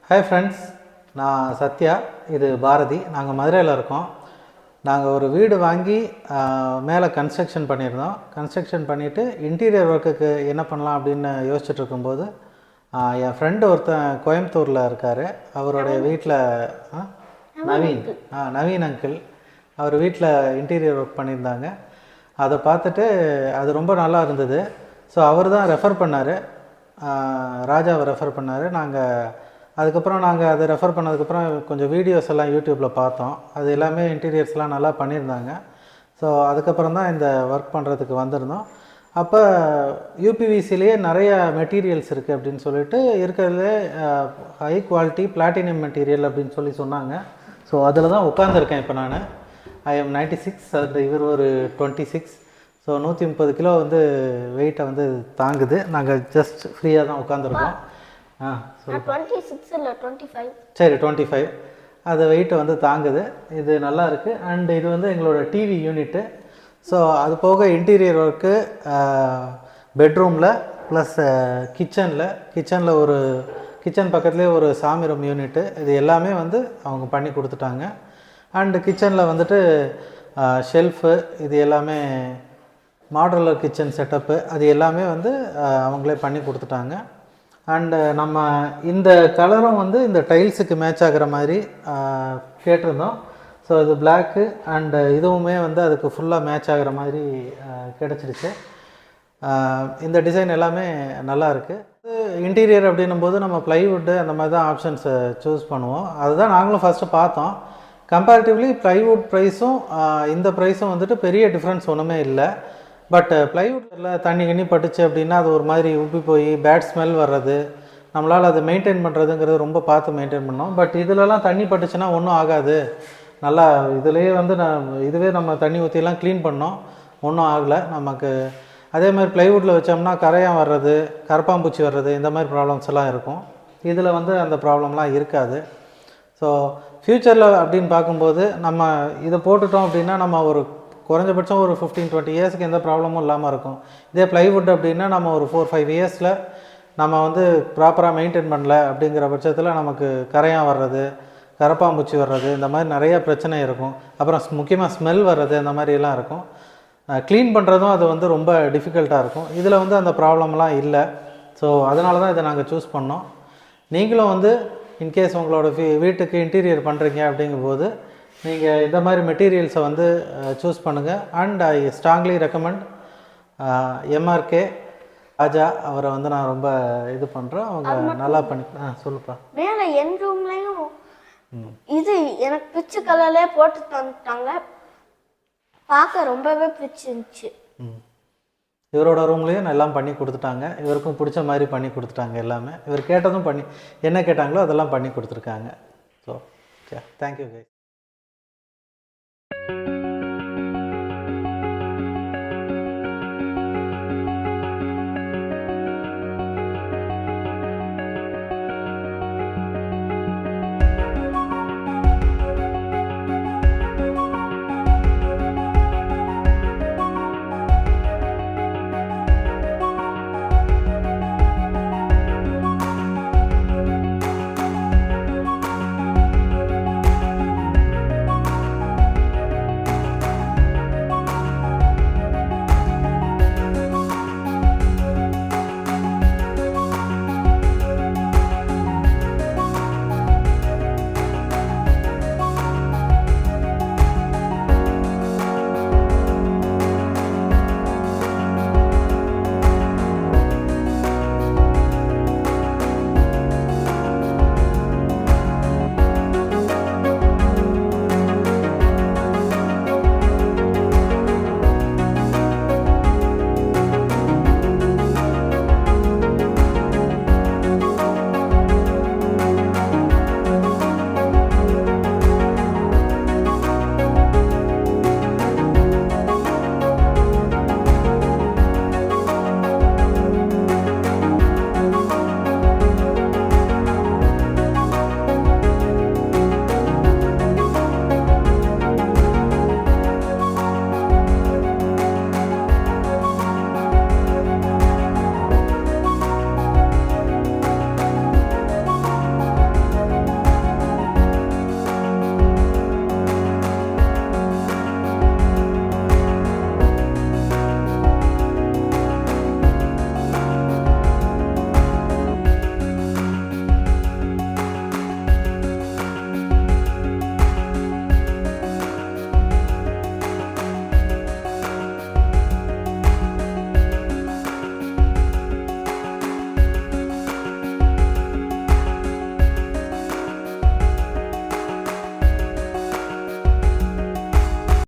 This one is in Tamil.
ஹாய் ஃப்ரெண்ட்ஸ், நான் சத்யா, இது பாரதி. நாங்கள் மதுரையில் இருக்கோம். நாங்கள் ஒரு வீடு வாங்கி மேலே கன்ஸ்ட்ரக்ஷன் பண்ணியிருந்தோம். கன்ஸ்ட்ரக்ஷன் பண்ணிவிட்டு இன்டீரியர் ஒர்க்குக்கு என்ன பண்ணலாம் அப்படின்னு யோசிச்சுட்டு இருக்கும்போது என் ஃப்ரெண்டு ஒருத்தன் கோயம்புத்தூரில் இருக்கார். அவருடைய வீட்டில் நவீன் அங்கிள் அவர் வீட்டில் இன்டீரியர் ஒர்க் பண்ணியிருந்தாங்க. அதை பார்த்துட்டு அது ரொம்ப நல்லா இருந்தது. ஸோ அவர் தான் ரெஃபர் பண்ணார், ராஜாவை ரெஃபர் பண்ணார். அதுக்கப்புறம் நாங்கள் அதை ரெஃபர் பண்ணதுக்கப்புறம் கொஞ்சம் வீடியோஸ் எல்லாம் யூடியூப்பில் பார்த்தோம். அது எல்லாமே இன்டீரியர்ஸ்லாம் நல்லா பண்ணியிருந்தாங்க. ஸோ அதுக்கப்புறம் தான் இந்த ஒர்க் பண்ணுறதுக்கு வந்திருந்தோம். அப்போ யூபிவிசிலேயே நிறைய மெட்டீரியல்ஸ் இருக்குது அப்படின்னு சொல்லிட்டு இருக்கிறதுலே ஹை குவாலிட்டி பிளாட்டினம் மெட்டீரியல் அப்படின்னு சொன்னாங்க. ஸோ அதில் தான் உட்காந்துருக்கேன் இப்போ நான். ஐ எம் 96, அது இவர் ஒரு 26. ஸோ 130 கிலோ வந்து வெயிட்டை வந்து தாங்குது. நாங்கள் ஜஸ்ட் ஃப்ரீயாக தான் உட்காந்துருக்கோம். சரி 25 அது வெயிட்டை வந்து தாங்குது. இது நல்லா இருக்குது. அண்ட் இது வந்து எங்களோட டிவி யூனிட்டு. ஸோ அது போக இன்டீரியர் ஒர்க்கு பெட்ரூமில் ப்ளஸ் கிச்சனில் ஒரு கிச்சன் பக்கத்துலேயே ஒரு சாமி ரூம் யூனிட்டு, இது எல்லாமே வந்து அவங்க பண்ணி கொடுத்துட்டாங்க. அண்டு கிச்சனில் வந்துட்டு ஷெல்ஃபு, இது எல்லாமே மாடுலர் கிச்சன் செட்டப்பு, அது எல்லாமே வந்து அவங்களே பண்ணி கொடுத்துட்டாங்க. அண்டு நம்ம இந்த கலரும் வந்து இந்த டைல்ஸுக்கு மேட்ச் ஆகிற மாதிரி கேட்டிருந்தோம். ஸோ இது பிளாக்கு அண்டு இதுவுமே வந்து அதுக்கு ஃபுல்லாக மேட்ச் ஆகிற மாதிரி கிடச்சிடுச்சு. இந்த டிசைன் எல்லாமே நல்லா இருக்குது. இன்டீரியர் அப்படின்னும் போது நம்ம ப்ளைவுட்டு அந்த மாதிரி தான் ஆப்ஷன்ஸை சூஸ் பண்ணுவோம். அதுதான் நாங்களும் ஃபஸ்ட்டு பார்த்தோம். கம்பேரிட்டிவ்லி ப்ளைவுட் ப்ரைஸும் இந்த ப்ரைஸும் வந்துட்டு பெரிய டிஃப்ரென்ஸ் ஒன்றுமே இல்லை. பட் ப்ளைவுட்டில் தண்ணி பட்டுச்சு அப்படின்னா அது ஒரு மாதிரி உப்பி போய் பேட் ஸ்மெல் வர்றது, நம்மளால் அதை மெயின்டைன் பண்ணுறதுங்கிறது ரொம்ப பார்த்து மெயின்டைன் பண்ணோம். பட் இதிலலாம் தண்ணி பட்டுச்சுன்னா ஒன்றும் ஆகாது. நல்லா இதுலேயே வந்து இதுவே நம்ம தண்ணி ஊற்றிலாம் க்ளீன் பண்ணோம், ஒன்றும் ஆகலை நமக்கு. அதே மாதிரி ப்ளைவுட்டில் வச்சோம்னா கரையான் வர்றது, கரப்பாம்பூச்சி வர்றது, இந்த மாதிரி ப்ராப்ளம்ஸ் எல்லாம் இருக்கும். இதில் வந்து அந்த ப்ராப்ளம்லாம் இருக்காது. ஸோ ஃப்யூச்சரில் அப்படின்னு பார்க்கும்போது நம்ம இதை போட்டுட்டோம் அப்படின்னா நம்ம ஒரு குறைஞ்சபட்சம் ஒரு 15-20 இயர்ஸுக்கு எந்த ப்ராப்ளமும் இல்லாமல் இருக்கும். இதே ப்ளைவுட் அப்படின்னா நம்ம ஒரு 4-5 இயர்ஸில் நம்ம வந்து ப்ராப்பராக மெயின்டைன் பண்ணல அப்படிங்கிற பட்சத்தில் நமக்கு கரையான் வர்றது, கரப்பாம்பூச்சி வர்றது, இந்த மாதிரி நிறைய பிரச்சனை இருக்கும். அப்புறம் முக்கியமாக ஸ்மெல் வர்றது, இந்த மாதிரிலாம் இருக்கும். க்ளீன் பண்ணுறதும் அது வந்து ரொம்ப டிஃபிகல்ட்டாக இருக்கும். இதில் வந்து அந்த ப்ராப்ளம்லாம் இல்லை. ஸோ அதனால தான் இதை நாங்கள் சூஸ் பண்ணோம். நீங்களும் வந்து இன்கேஸ் உங்களோட வீட்டுக்கு இன்டீரியர் பண்ணுறீங்க அப்படிங்கும்போது நீங்கள் இந்த மாதிரி மெட்டீரியல்ஸை வந்து சூஸ் பண்ணுங்கள். And I strongly recommend MRK Raja, அவரை வந்து நான் ரொம்ப இது பண்ணுறேன். அவங்க நல்லா பண்ணி சொல்லுப்பா. மேலே என் ரூம்லேயும் இது எனக்கு பிடிச்ச கலர்லேயே போட்டு தந்துட்டாங்க. பார்க்க ரொம்பவே பிடிச்சிருந்துச்சு. இவரோட ரூம்லேயும் எல்லாம் பண்ணி கொடுத்துட்டாங்க. இவருக்கும் பிடிச்ச மாதிரி பண்ணி கொடுத்துட்டாங்க. எல்லாமே இவர் கேட்டதும் என்ன கேட்டாங்களோ அதெல்லாம் பண்ணி கொடுத்துருக்காங்க. So thank you guys.